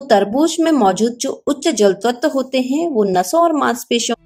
तरबूज में मौजूद जो उच्च जल तत्व होते हैं वो नसों और मांसपेशियों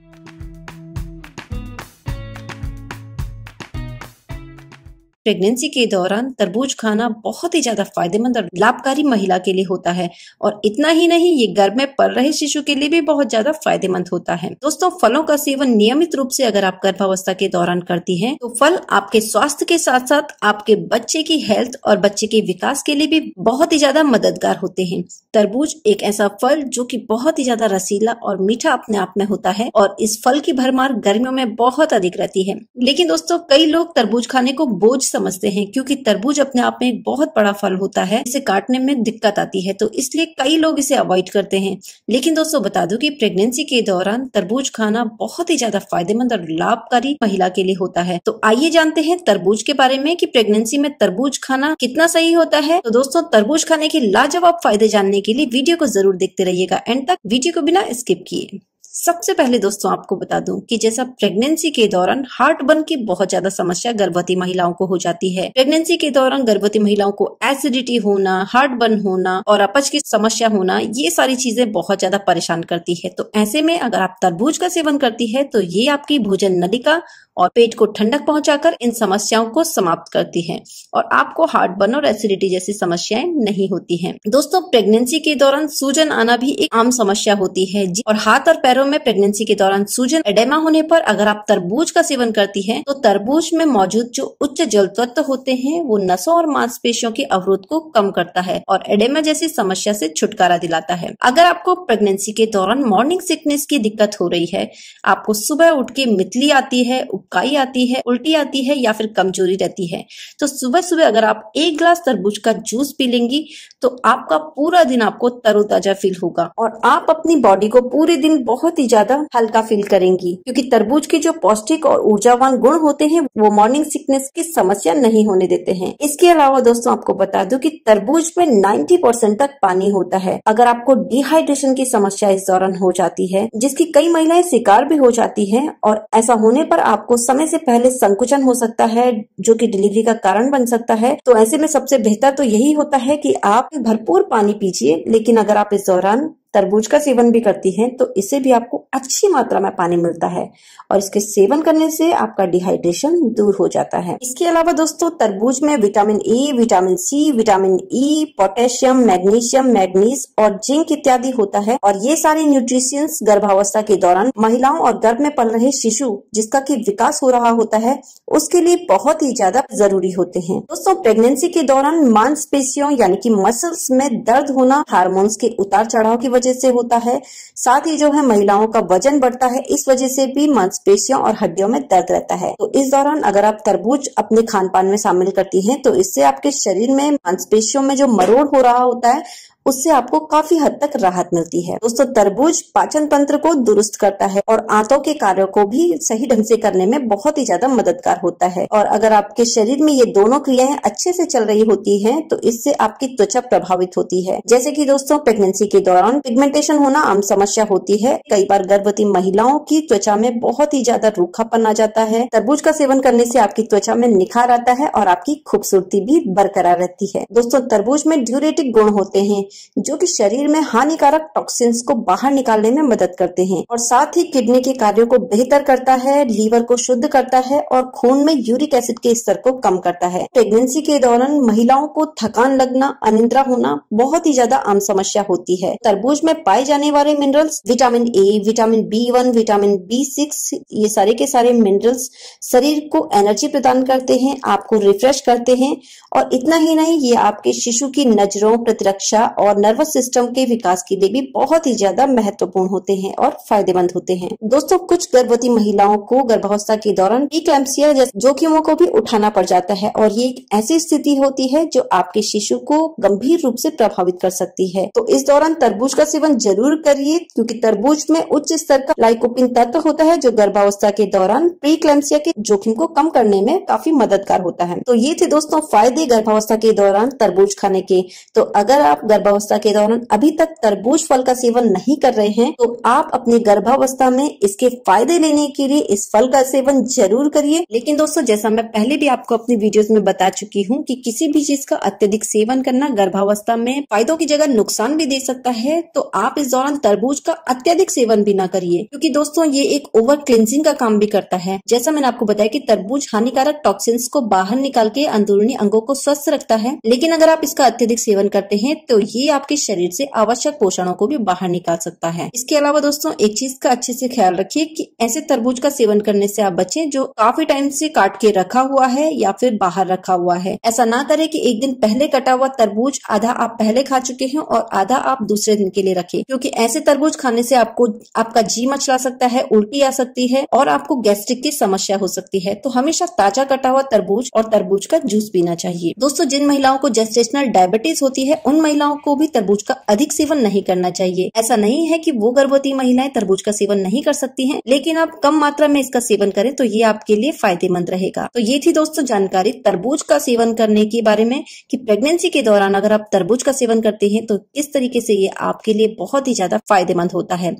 प्रेगनेंसी के दौरान तरबूज खाना बहुत ही ज्यादा फायदेमंद और लाभकारी महिला के लिए होता है। और इतना ही नहीं, ये गर्भ में पल रहे शिशु के लिए भी बहुत ज्यादा फायदेमंद होता है। दोस्तों, फलों का सेवन नियमित रूप से अगर आप गर्भावस्था के दौरान करती हैं तो फल आपके स्वास्थ्य के साथ साथ आपके बच्चे की हेल्थ और बच्चे के विकास के लिए भी बहुत ही ज्यादा मददगार होते हैं। तरबूज एक ऐसा फल जो कि बहुत ही ज्यादा रसीला और मीठा अपने आप में होता है और इस फल की भरमार गर्मियों में बहुत अधिक रहती है। लेकिन दोस्तों, कई लोग तरबूज खाने को बोझ समझते हैं क्योंकि तरबूज अपने आप में एक बहुत बड़ा फल होता है, इसे काटने में दिक्कत आती है, तो इसलिए कई लोग इसे अवॉइड करते हैं। लेकिन दोस्तों, बता दूं कि प्रेगनेंसी के दौरान तरबूज खाना बहुत ही ज्यादा फायदेमंद और लाभकारी महिला के लिए होता है। तो आइए जानते हैं तरबूज के बारे में कि प्रेगनेंसी में तरबूज खाना कितना सही होता है। तो दोस्तों, तरबूज खाने के लाजवाब फायदे जानने के लिए वीडियो को जरूर देखते रहिएगा एंड तक, वीडियो को बिना स्किप किए। सबसे पहले दोस्तों आपको बता दूं कि जैसा प्रेगनेंसी के दौरान हार्ट बर्न की बहुत ज्यादा समस्या गर्भवती महिलाओं को हो जाती है। प्रेगनेंसी के दौरान गर्भवती महिलाओं को एसिडिटी होना, हार्ट बर्न होना और अपच की समस्या होना, ये सारी चीजें बहुत ज्यादा परेशान करती है। तो ऐसे में अगर आप तरबूज का सेवन करती है तो ये आपकी भोजन नलिका और पेट को ठंडक पहुंचाकर इन समस्याओं को समाप्त करती है और आपको हार्ट बर्न और एसिडिटी जैसी समस्याएं नहीं होती हैं। दोस्तों, प्रेगनेंसी के दौरान सूजन आना भी एक आम समस्या होती है और हाथ और पैरों में प्रेगनेंसी के दौरान सूजन, एडेमा होने पर अगर आप तरबूज का सेवन करती हैं तो तरबूज में मौजूद जो उच्च जल तत्व होते हैं वो नसों और मांसपेशियों के अवरोध को कम करता है और एडेमा जैसी समस्या से छुटकारा दिलाता है। अगर आपको प्रेगनेंसी के दौरान मॉर्निंग सिकनेस की दिक्कत हो रही है, आपको सुबह उठ के मितली आती है, उबकाई आती है, उल्टी आती है या फिर कमजोरी रहती है, तो सुबह सुबह अगर आप एक ग्लास तरबूज का जूस पी लेंगी तो आपका पूरा दिन आपको तरोताजा फील होगा और आप अपनी बॉडी को पूरे दिन बहुत ही ज्यादा हल्का फील करेंगी, क्योंकि तरबूज के जो पौष्टिक और ऊर्जावान गुण होते हैं वो मॉर्निंग सिकनेस की समस्या नहीं होने देते हैं। इसके अलावा दोस्तों आपको बता दूं कि तरबूज में 90% तक पानी होता है। अगर आपको डिहाइड्रेशन की समस्या इस दौरान हो जाती है, जिसकी कई महिलाएं शिकार भी हो जाती हैं, और ऐसा होने पर आपको समय से पहले संकुचन हो सकता है जो कि डिलीवरी का कारण बन सकता है, तो ऐसे में सबसे बेहतर तो यही होता है कि आप भरपूर पानी पीजिए। लेकिन अगर आप इस दौरान तरबूज का सेवन भी करती हैं तो इससे भी आपको अच्छी मात्रा में पानी मिलता है और इसके सेवन करने से आपका डिहाइड्रेशन दूर हो जाता है। इसके अलावा दोस्तों, तरबूज में vitamin A, vitamin C, vitamin E, potassium, magnesium, manganese और जिंक इत्यादि होता है और ये सारे न्यूट्रिशियंस गर्भावस्था के दौरान महिलाओं और गर्भ में पल रहे शिशु जिसका की विकास हो रहा होता है उसके लिए बहुत ही ज्यादा जरूरी होते हैं। दोस्तों, प्रेगनेंसी के दौरान मांसपेशियों यानी कि मसल्स में दर्द होना हार्मोन्स के उतार चढ़ाव की वजह से होता है। साथ ही जो है महिलाओं का वजन बढ़ता है, इस वजह से भी मांसपेशियों और हड्डियों में दर्द रहता है। तो इस दौरान अगर आप तरबूज अपने खान पान में शामिल करती हैं तो इससे आपके शरीर में मांसपेशियों में जो मरोड़ हो रहा होता है उससे आपको काफी हद तक राहत मिलती है। दोस्तों, तरबूज पाचन तंत्र को दुरुस्त करता है और आंतों के कार्यों को भी सही ढंग से करने में बहुत ही ज्यादा मददगार होता है और अगर आपके शरीर में ये दोनों क्रियाएं अच्छे से चल रही होती हैं तो इससे आपकी त्वचा प्रभावित होती है। जैसे कि दोस्तों, प्रेगनेंसी के दौरान पिगमेंटेशन होना आम समस्या होती है। कई बार गर्भवती महिलाओं की त्वचा में बहुत ही ज्यादा रूखापन आ जाता है। तरबूज का सेवन करने से आपकी त्वचा में निखार आता है और आपकी खूबसूरती भी बरकरार रहती है। दोस्तों, तरबूज में ड्यूरेटिक गुण होते हैं जो कि शरीर में हानिकारक टॉक्सिन्स को बाहर निकालने में मदद करते हैं और साथ ही किडनी के कार्यों को बेहतर करता है, लीवर को शुद्ध करता है और खून में यूरिक एसिड के स्तर को कम करता है। प्रेगनेंसी के दौरान महिलाओं को थकान लगना, अनिद्रा होना बहुत ही ज्यादा आम समस्या होती है। तरबूज में पाए जाने वाले minerals vitamin A, vitamin B1, vitamin B6, ये सारे के सारे मिनरल्स शरीर को एनर्जी प्रदान करते हैं, आपको रिफ्रेश करते हैं और इतना ही नहीं, ये आपके शिशु की नजरों, प्रतिरक्षा और नर्वस सिस्टम के विकास के लिए भी बहुत ही ज्यादा महत्वपूर्ण होते हैं और फायदेमंद होते हैं। दोस्तों, कुछ गर्भवती महिलाओं को गर्भावस्था के दौरान प्रीक्लैम्सिया जैसे जोखिमों को भी उठाना पड़ जाता है और ये एक ऐसी स्थिति होती है जो आपके शिशु को गंभीर रूप से प्रभावित कर सकती है। तो इस दौरान तरबूज का सेवन जरूर करिए, क्योंकि तरबूज में उच्च स्तर का लाइकोपिन तत्व होता है जो गर्भावस्था के दौरान प्रीक्लैम्सिया के जोखिम को कम करने में काफी मददगार होता है। तो ये थे दोस्तों फायदे गर्भावस्था के दौरान तरबूज खाने के। तो अगर आप गर्भावस्था गर्भावस्था के दौरान अभी तक तरबूज फल का सेवन नहीं कर रहे हैं तो आप अपनी गर्भावस्था में इसके फायदे लेने के लिए इस फल का सेवन जरूर करिए। लेकिन दोस्तों, जैसा मैं पहले भी आपको अपनी वीडियोस में बता चुकी हूँ कि किसी भी चीज का अत्यधिक सेवन करना गर्भावस्था में फायदों की जगह नुकसान भी दे सकता है, तो आप इस दौरान तरबूज का अत्यधिक सेवन भी ना करिए, क्योंकि दोस्तों ये एक ओवर क्लिनजिंग का काम भी करता है। जैसा मैंने आपको बताया कि तरबूज हानिकारक टॉक्सिन्स को बाहर निकाल के अंदरूनी अंगों को स्वस्थ रखता है, लेकिन अगर आप इसका अत्यधिक सेवन करते हैं तो ये आपके शरीर से आवश्यक पोषणों को भी बाहर निकाल सकता है। इसके अलावा दोस्तों, एक चीज का अच्छे से ख्याल रखिए कि ऐसे तरबूज का सेवन करने से आप बचें जो काफी टाइम से काट के रखा हुआ है या फिर बाहर रखा हुआ है। ऐसा ना करें कि एक दिन पहले कटा हुआ तरबूज आधा आप पहले खा चुके हैं और आधा आप दूसरे दिन के लिए रखें, क्योंकि ऐसे तरबूज खाने से आपको आपका जी मचला सकता है, उल्टी आ सकती है और आपको गैस्ट्रिक की समस्या हो सकती है। तो हमेशा ताजा कटा हुआ तरबूज और तरबूज का जूस पीना चाहिए। दोस्तों, जिन महिलाओं को जेस्टेशनल डायबिटीज होती है उन महिलाओं को भी तरबूज का अधिक सेवन नहीं करना चाहिए। ऐसा नहीं है कि वो गर्भवती महिलाएं तरबूज का सेवन नहीं कर सकती हैं, लेकिन आप कम मात्रा में इसका सेवन करें तो ये आपके लिए फायदेमंद रहेगा। तो ये थी दोस्तों जानकारी तरबूज का सेवन करने के बारे में कि प्रेगनेंसी के दौरान अगर आप तरबूज का सेवन करते हैं तो किस तरीके से ये आपके लिए बहुत ही ज्यादा फायदेमंद होता है।